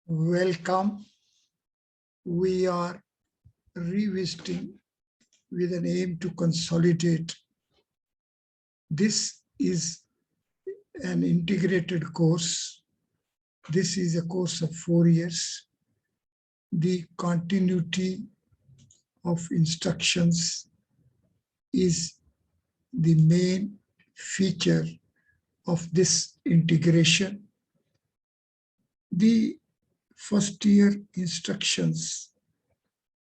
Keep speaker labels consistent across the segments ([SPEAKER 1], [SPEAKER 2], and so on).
[SPEAKER 1] Welcome. We are revisiting with an aim to consolidate. This is an integrated course. This is a course of 4 years. The continuity of instructions is the main feature of this integration. The first year instructions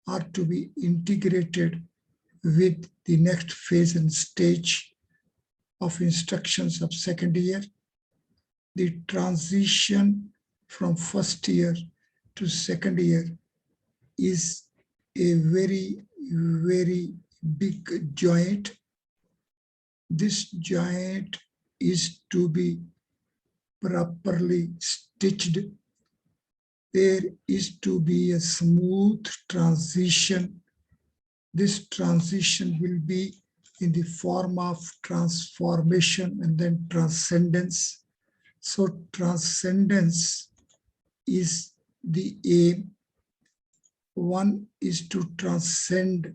[SPEAKER 1] are to be integrated with the next phase and stage of instructions of second year. The transition from first year to second year is a very, very big joint. This joint is to be properly stitched. There is to be a smooth transition. This transition will be in the form of transformation and then transcendence. So transcendence is the aim. One is to transcend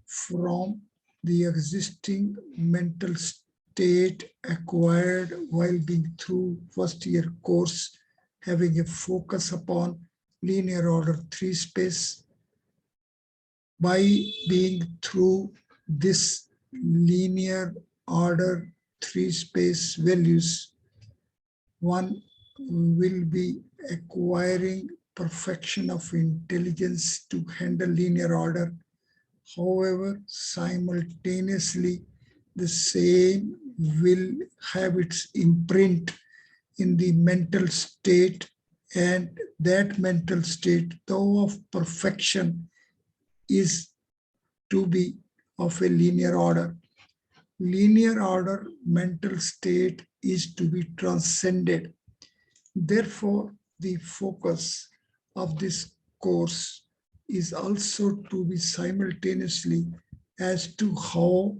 [SPEAKER 1] from the existing mental state acquired while being through first year course, having a focus upon linear order 3 space. By being through this linear order 3 space values, one will be acquiring perfection of intelligence to handle linear order. However, simultaneously, the same will have its imprint in the mental state, and that mental state, though of perfection, is to be of a linear order. Linear order mental state is to be transcended. Therefore, the focus of this course is also to be simultaneously as to how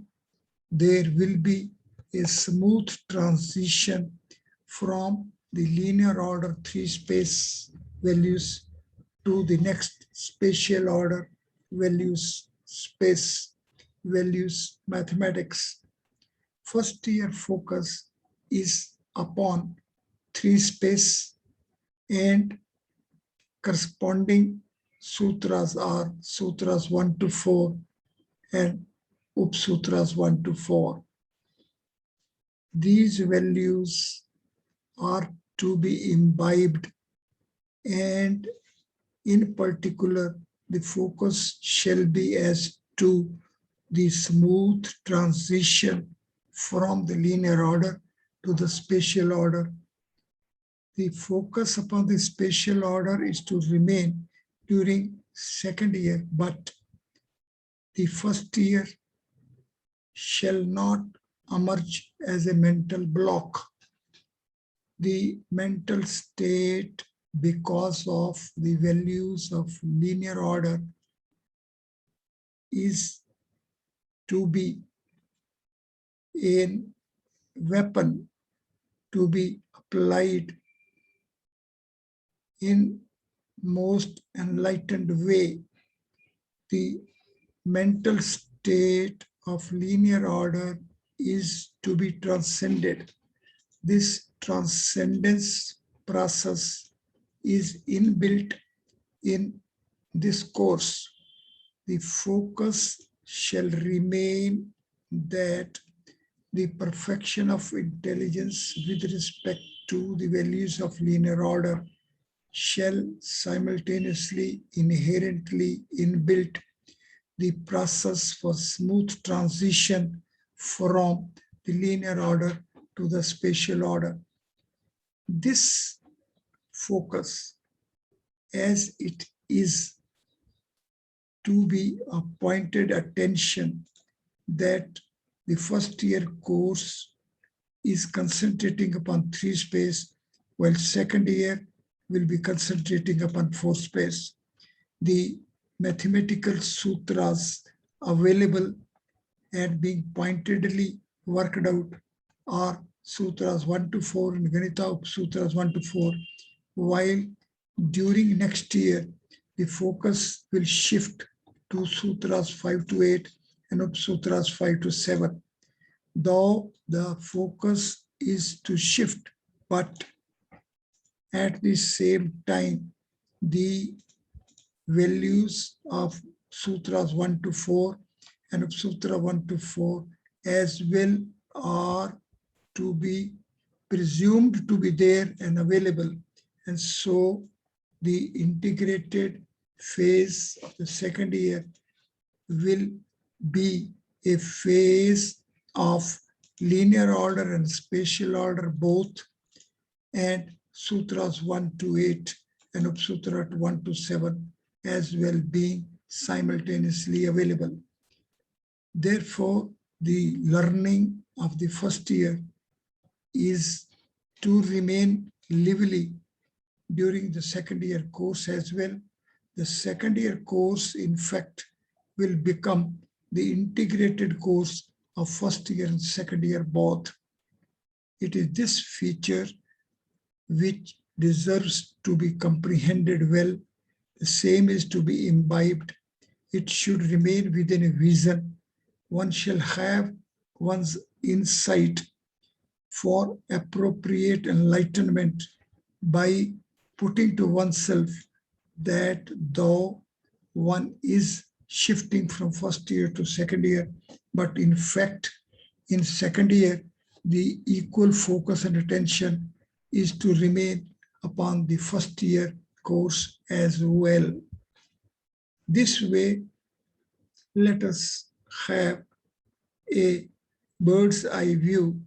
[SPEAKER 1] there will be a smooth transition from the linear order 3 space values to the next spatial order values, space values, mathematics. First year focus is upon 3 space, and corresponding sutras are sutras 1 to 4 and Upsutras 1 to 4. These values are to be imbibed, and in particular, the focus shall be as to the smooth transition from the linear order to the spatial order. The focus upon the spatial order is to remain during second year, but the first year shall not emerge as a mental block. The mental state, because of the values of linear order, is to be a weapon to be applied in most enlightened way. The mental state of linear order is to be transcended. This transcendence process is inbuilt in this course. The focus shall remain that the perfection of intelligence with respect to the values of linear order shall simultaneously, inherently inbuilt the process for smooth transition from the linear order to the spatial order. This focus, as it is to be a pointed attention that the first year course is concentrating upon 3 space, while second year will be concentrating upon 4 space. The mathematical sutras available and being pointedly worked out are sutras 1 to 4 and Ganita Sutras 1 to 4, while During next year, the focus will shift to Sutras 5 to 8 and Up Sutras 5 to 7. Though the focus is to shift, but at the same time, the values of Sutras 1 to 4 and Up Sutra 1 to 4 as well are to be presumed to be there and available. And so the integrated phase of the second year will be a phase of linear order and spatial order both, and Sutras 1 to 8 and Upsutra 1 to 7 as well being simultaneously available. Therefore, the learning of the first year is to remain lively during the second year course as well. The second year course, in fact, will become the integrated course of first year and second year both. It is this feature which deserves to be comprehended well. The same is to be imbibed. It should remain within a vision. One shall have one's insight for appropriate enlightenment by putting to oneself that though one is shifting from first year to second year, but in fact, in second year, the equal focus and attention is to remain upon the first year course as well. This way, let us have a bird's eye view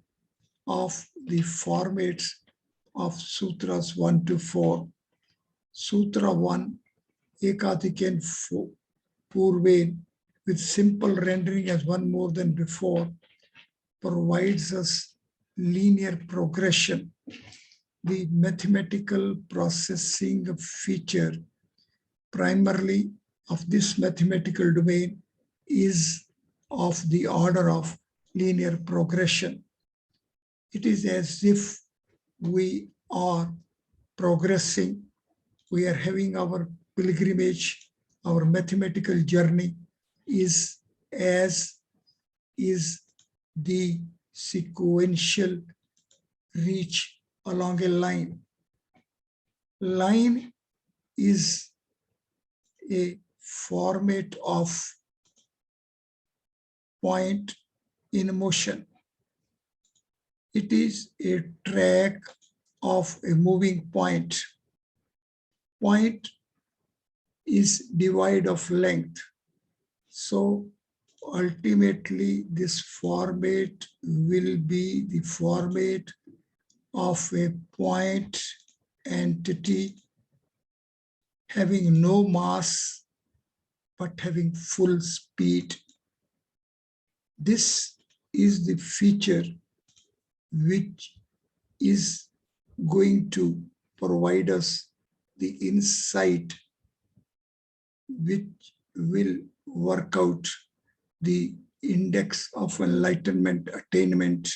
[SPEAKER 1] of the formats of Sutras 1 to 4. Sutra 1, Ekadiken Purvain, with simple rendering as one more than before, provides us linear progression. The mathematical processing feature primarily of this mathematical domain is of the order of linear progression. It is as if we are progressing, we are having our pilgrimage, our mathematical journey is as is the sequential reach along a line. Line is a format of point in motion. It is a track of a moving point. Point is divide of length. So ultimately, this format will be the format of a point entity having no mass but having full speed. This is the feature which is going to provide us the insight which will work out the index of enlightenment attainment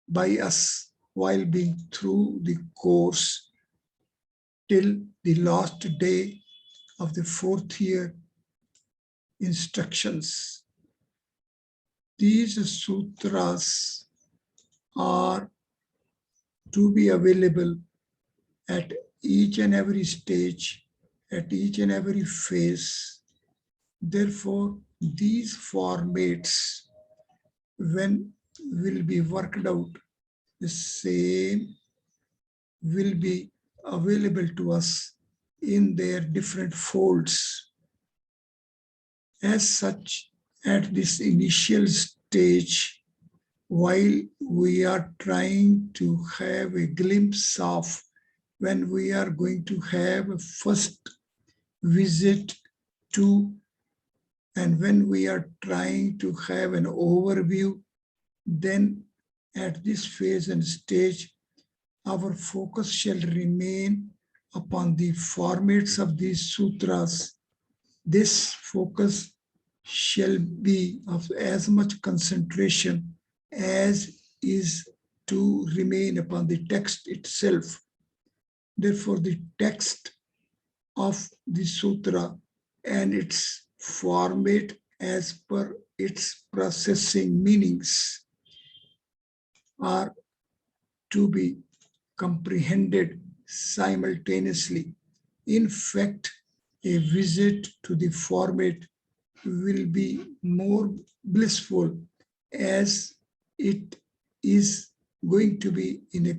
[SPEAKER 1] by us while being through the course till the last day of the fourth year instructions. These sutras are to be available at each and every stage, at each and every phase. Therefore, these formats, when will be worked out, the same will be available to us in their different folds. As such, at this initial stage, while we are trying to have a glimpse of when we are going to have a first visit to, and when we are trying to have an overview, then at this phase and stage, our focus shall remain upon the formats of these sutras. This focus shall be of as much concentration as is to remain upon the text itself. Therefore, the text of the sutra and its format as per its processing meanings are to be comprehended simultaneously. In fact, a visit to the format will be more blissful as it is going to be in a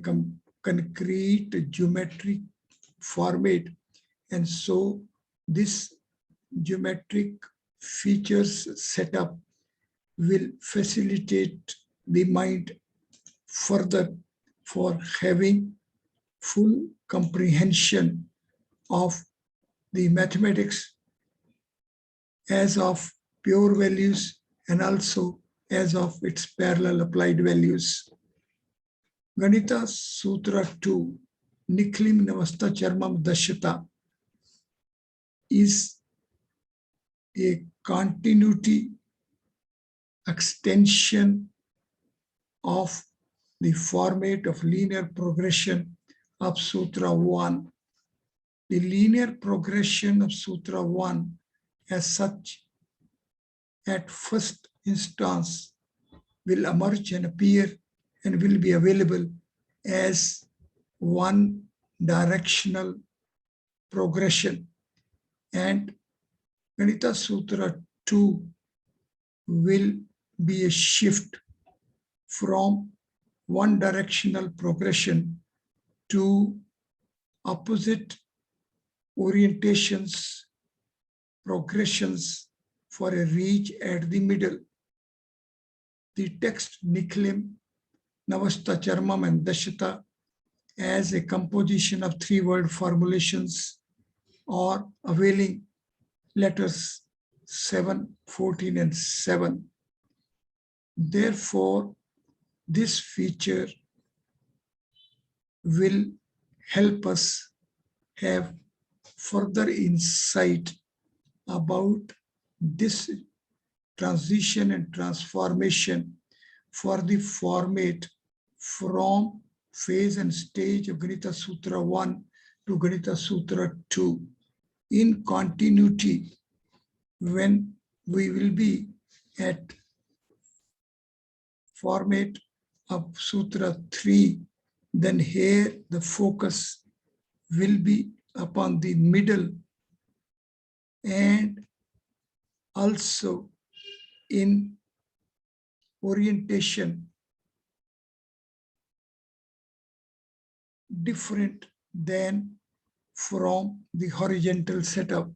[SPEAKER 1] concrete geometric format. And so this geometric features setup will facilitate the mind further for having full comprehension of the mathematics as of pure values and also as of its parallel applied values. Ganita Sutra 2, Niklim Navasta Charmam Dashyata, is a continuity extension of the format of linear progression of Sutra 1. The linear progression of Sutra 1 as such at first instance will emerge and appear and will be available as one directional progression. And Ganita Sutra 2 will be a shift from one directional progression to opposite orientations, progressions for a reach at the middle. The text Niklim, Navasta Charmam and Dashyata as a composition of three-word formulations or availing letters 7, 14, and 7. Therefore, this feature will help us have further insight about this transition and transformation for the format from phase and stage of Ganita Sutra 1 to Ganita Sutra 2 in continuity. When we will be at format of Sutra 3, then here the focus will be upon the middle and also in orientation different than from the horizontal setup.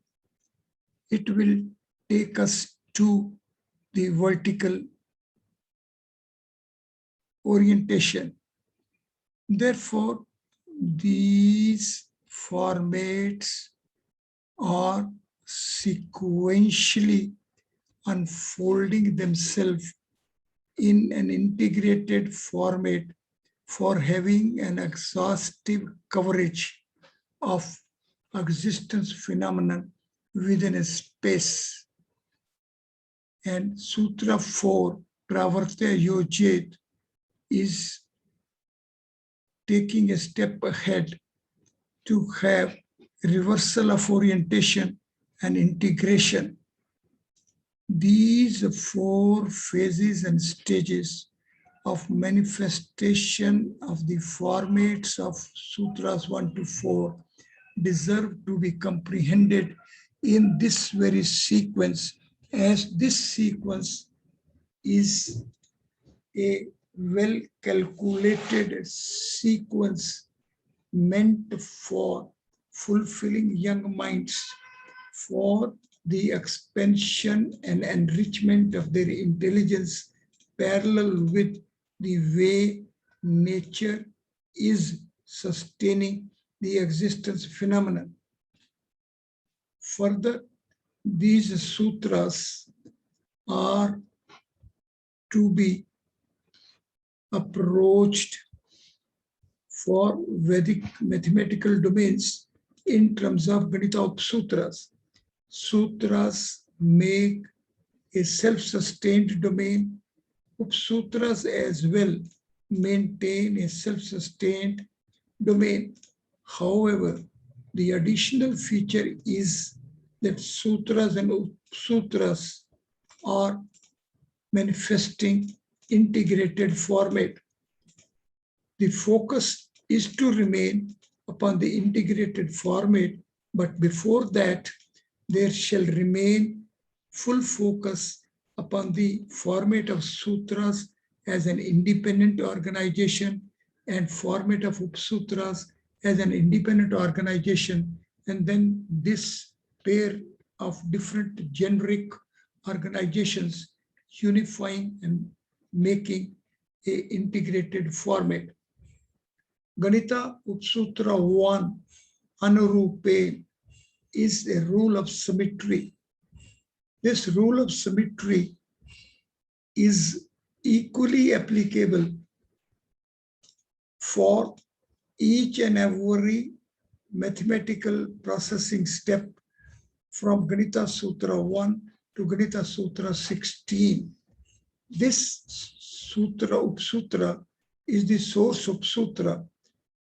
[SPEAKER 1] It will take us to the vertical orientation. Therefore, these formats are sequentially unfolding themselves in an integrated format for having an exhaustive coverage of existence phenomenon within a space. And Sutra 4, Pravartya Yojit, is taking a step ahead to have reversal of orientation and integration. These 4 phases and stages of manifestation of the formats of Sutras 1 to 4 deserve to be comprehended in this very sequence, as this sequence is a well-calculated sequence meant for fulfilling young minds for the expansion and enrichment of their intelligence, parallel with the way nature is sustaining the existence phenomenon. Further, these sutras are to be approached for Vedic mathematical domains in terms of Ganita Sutras. Sutras make a self-sustained domain. Upsutras as well maintain a self-sustained domain. However, the additional feature is that sutras and sutras are manifesting integrated format. The focus is to remain upon the integrated format, but before that, there shall remain full focus upon the format of sutras as an independent organization and format of upsutras as an independent organization, and then this pair of different generic organizations unifying and making a integrated format. Ganita Upsutra 1, Anurupe, is a rule of symmetry. This rule of symmetry is equally applicable for each and every mathematical processing step from Ganita Sutra 1 to Ganita Sutra 16. This sutra, Upsutra, is the source of sutra,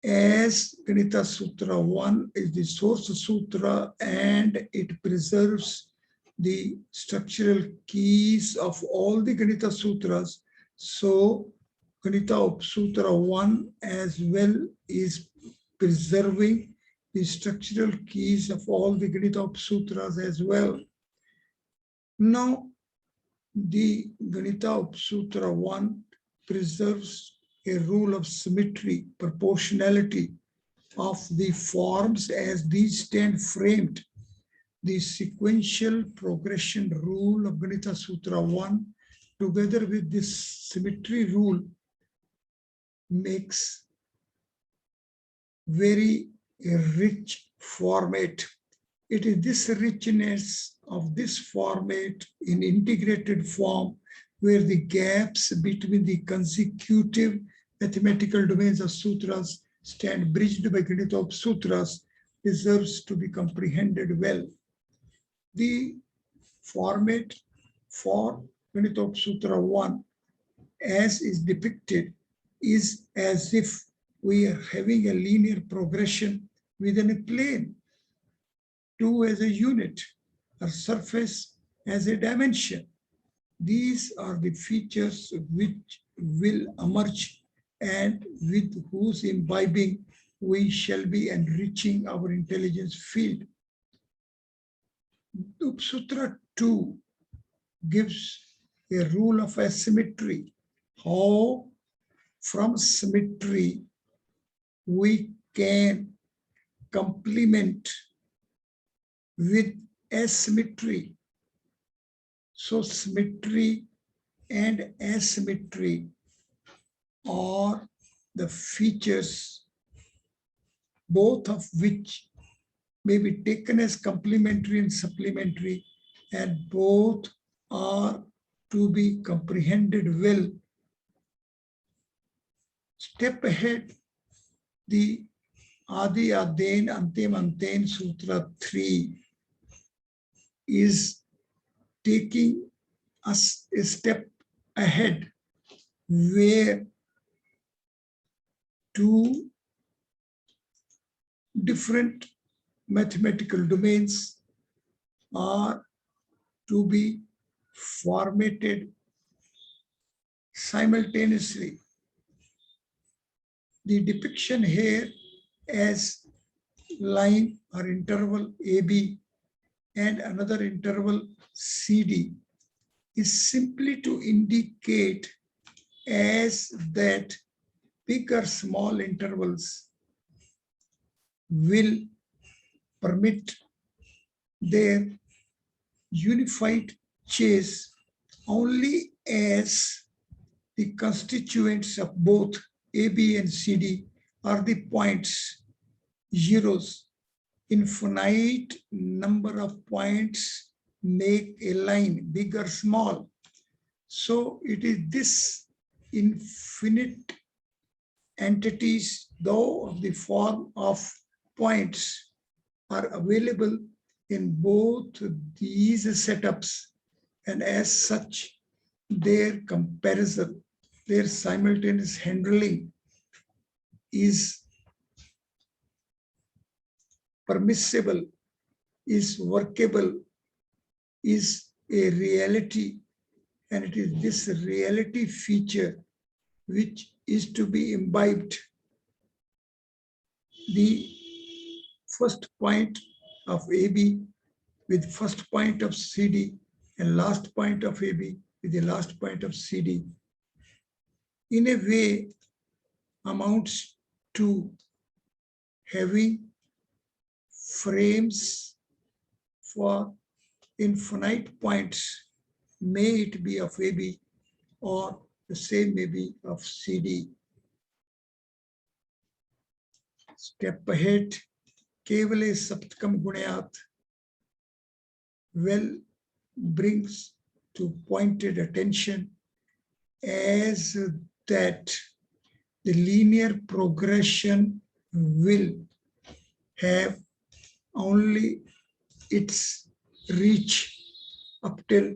[SPEAKER 1] as Ganita Sutra 1 is the source sutra and it preserves the structural keys of all the Ganita Sutras. So Ganita Upsutra 1 as well is preserving the structural keys of all the Ganita Upsutras as well. Now, the Ganita Upsutra 1 preserves a rule of symmetry, proportionality of the forms as these stand framed. The sequential progression rule of Ganita Sutra 1 together with this symmetry rule makes very a rich format. It is this richness of this format in integrated form where the gaps between the consecutive mathematical domains of sutras stand bridged by Ganita of Sutras deserves to be comprehended well. The format for Ganita of Sutra 1 as is depicted is as if we are having a linear progression within a plane, 2 as a unit, or surface as a dimension. These are the features which will emerge and with whose imbibing we shall be enriching our intelligence field. Sutra 2 gives a rule of asymmetry, how from symmetry we can complement with asymmetry. So symmetry and asymmetry are the features, both of which may be taken as complementary and supplementary, and both are to be comprehended well. Step ahead, the Adi Aden Antim Anten Sutra 3 is taking us a step ahead where two different mathematical domains are to be formatted simultaneously. The depiction here as line or interval AB and another interval CD is simply to indicate as that big or small intervals will permit their unified chase only as the constituents of both AB and CD are the points, zeros. Infinite number of points make a line, big or small. So it is this infinite entities, though of the form of points, are available in both these setups, and as such, their comparison, their simultaneous handling is permissible, is workable, is a reality, and it is this reality feature which is to be imbibed. The first point of AB with first point of CD and last point of AB with the last point of CD, in a way amounts to having frames for infinite points, may it be of AB or the same may be of CD. Step ahead, Kevale Saptkam Gunayat well brings to pointed attention as that the linear progression will have only its reach up till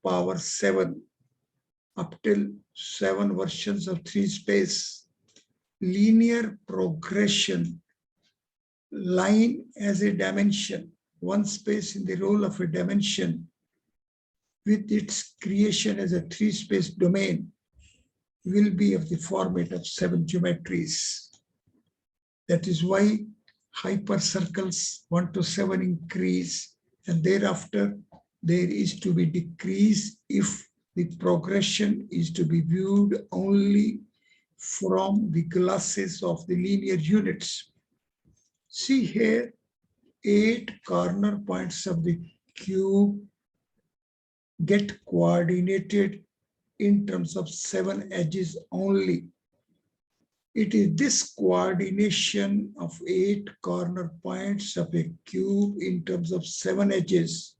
[SPEAKER 1] power 7, up till 7 versions of 3 space. Linear progression line as a dimension, one space in the role of a dimension with its creation as a 3 space domain will be of the format of 7 geometries. That is why hypercircles 1 to 7 increase, and thereafter there is to be decrease if the progression is to be viewed only from the glasses of the linear units. See here, 8 corner points of the cube get coordinated in terms of 7 edges only. It is this coordination of 8 corner points of a cube in terms of 7 edges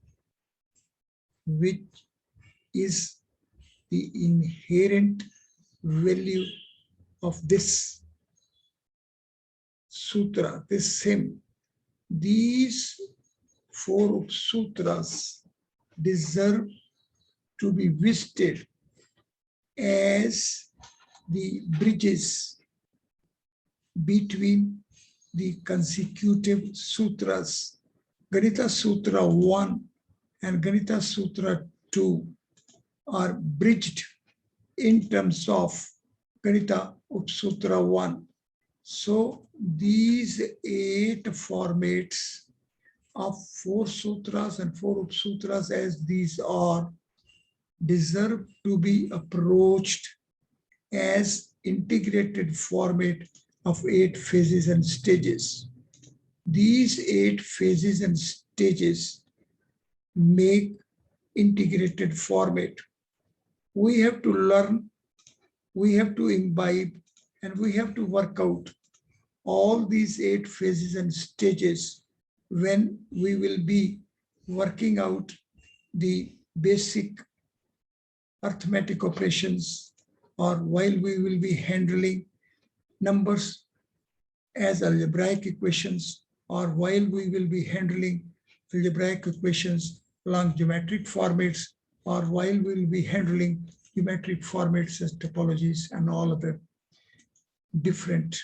[SPEAKER 1] which is the inherent value of this sutra, this hymn. These 4 sutras deserve to be visited as the bridges between the consecutive sutras. Ganita Sutra 1 and Ganita Sutra 2 are bridged in terms of Ganita Upsutra 1. So these 8 formats of 4 sutras and 4 upsutras as these are deserve to be approached as integrated format of 8 phases and stages. These 8 phases and stages make integrated format. We have to learn, we have to imbibe, and we have to work out all these 8 phases and stages when we will be working out the basic arithmetic operations, or while we will be handling numbers as algebraic equations, or while we will be handling algebraic equations along geometric formats, or while we will be handling geometric formats as topologies and all other different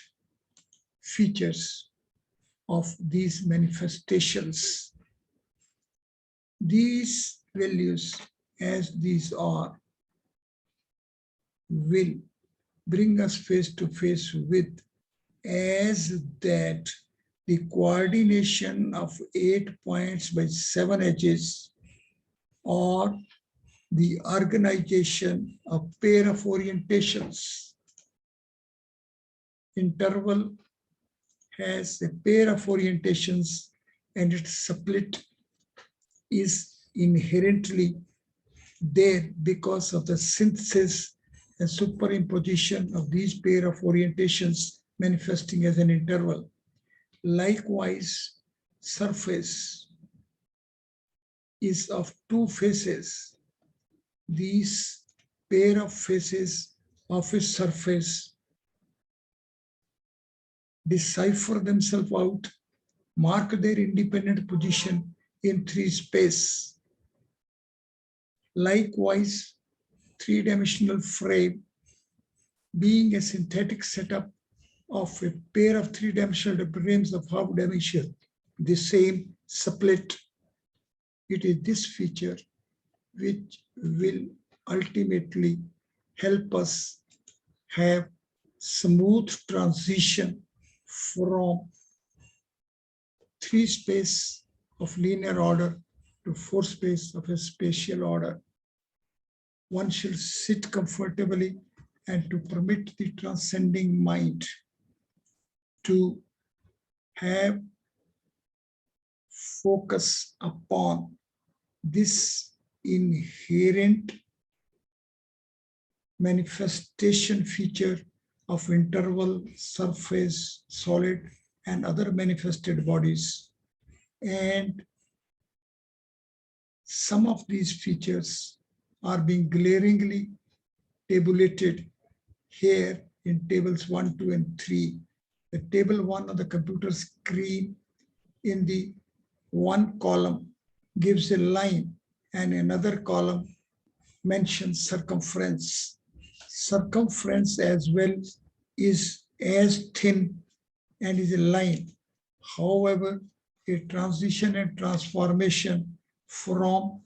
[SPEAKER 1] features of these manifestations. These values as these are will bring us face to face with as that the coordination of 8 points by 7 edges, or the organization of pair of orientations. Interval has a pair of orientations and its split is inherently there because of the synthesis and superimposition of these pair of orientations manifesting as an interval. Likewise, surface is of 2 faces. These pair of faces of a surface decipher themselves out, mark their independent position in 3 space. Likewise, 3-dimensional frame being a synthetic setup of a pair of three-dimensional frames of half dimension, the same split. It is this feature which will ultimately help us have smooth transition from three space of linear order to four space of a spatial order. One should sit comfortably and to permit the transcending mind to have focus upon this inherent manifestation feature of interval, surface, solid, and other manifested bodies. And some of these features are being glaringly tabulated here in tables 1, 2, and 3. The table 1 on the computer screen in the one column gives a line and another column mentions circumference. Circumference as well is as thin and is a line. However, a transition and transformation from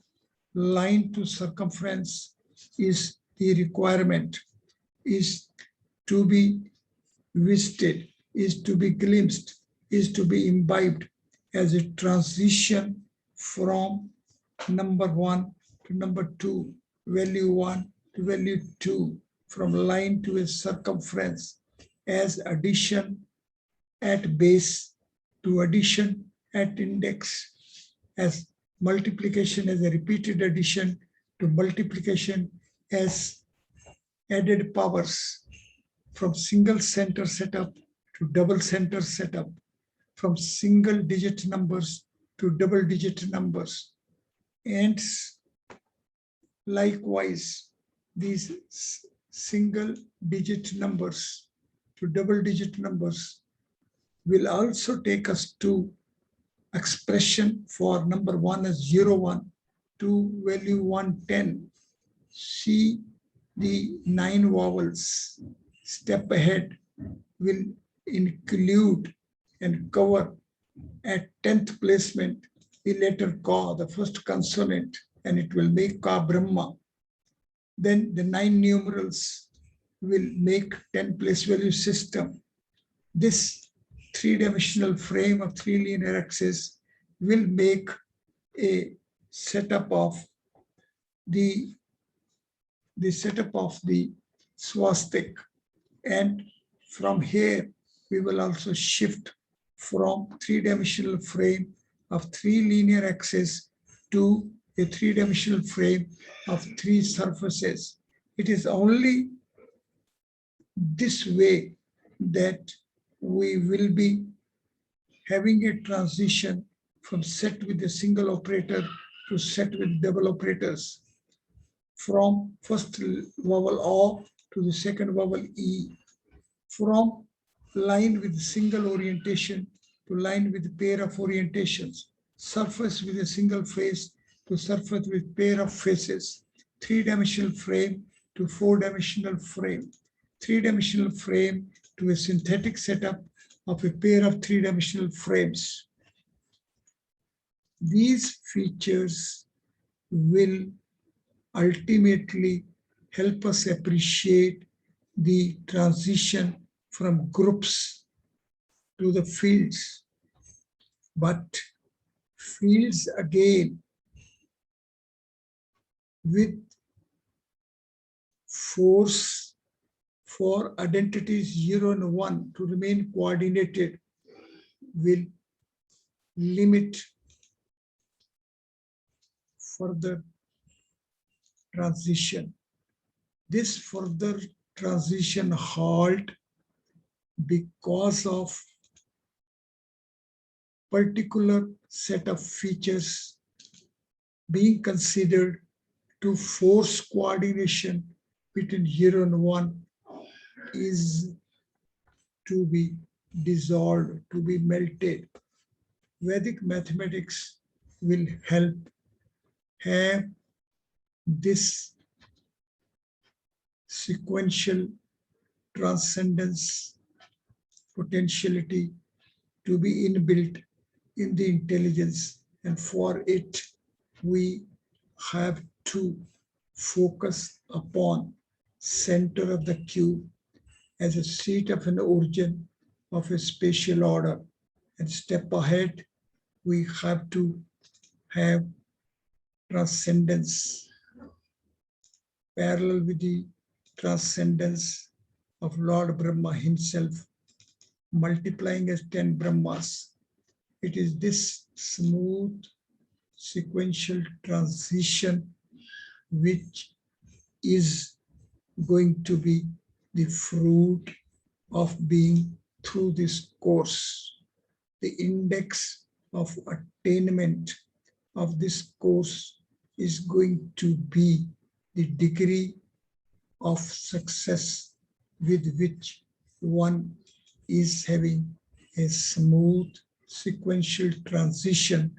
[SPEAKER 1] line to circumference is the requirement, is to be visited, is to be glimpsed, is to be imbibed as a transition from number 1 to number 2, value 1 to value 2, from line to a circumference, as addition at base to addition at index, as multiplication as a repeated addition to multiplication as added powers, from single center setup to double center setup, from single digit numbers to double digit numbers. And likewise, these single digit numbers to double digit numbers will also take us to expression for number 1 as 0, 1 to value 110. See the 9 vowels. Step ahead will include and cover at 10th placement the letter Ka, the first consonant, and it will make Ka Brahma. Then the 9 numerals will make 10 place value system. This three-dimensional frame of 3 linear axes will make a setup of the swastik. And from here, we will also shift from three-dimensional frame of 3 linear axes to a three-dimensional frame of 3 surfaces. It is only this way that we will be having a transition from set with a single operator to set with double operators, from first vowel O to the second vowel E, from line with single orientation to line with pair of orientations, surface with a single face to surface with pair of faces, three-dimensional frame to four-dimensional frame, three-dimensional frame to a synthetic setup of a pair of three-dimensional frames. These features will ultimately help us appreciate the transition from groups to the fields. But fields again with force for identities 0 and 1 to remain coordinated will limit further transition. This further transition halt because of particular set of features being considered to force coordination between 0 and 1 is to be dissolved, to be melted. Vedic mathematics will help have this sequential transcendence potentiality to be inbuilt in the intelligence, and for it we have to focus upon center of the cube as a seat of an origin of a spatial order, and step ahead we have to have transcendence parallel with the transcendence of Lord Brahma himself, multiplying as 10 Brahmas. It is this smooth sequential transition which is going to be the fruit of being through this course. The index of attainment of this course is going to be the degree of success with which one is having a smooth sequential transition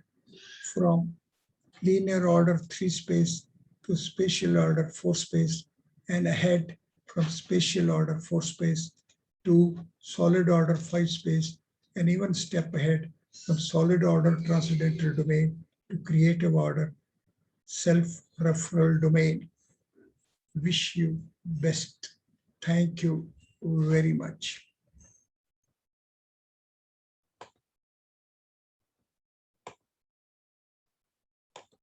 [SPEAKER 1] from linear order 3 space to spatial order 4 space, and ahead from spatial order 4 space to solid order 5 space, and even step ahead from solid order transcendental domain to creative order self-referral domain. Wish you best. Thank you very much.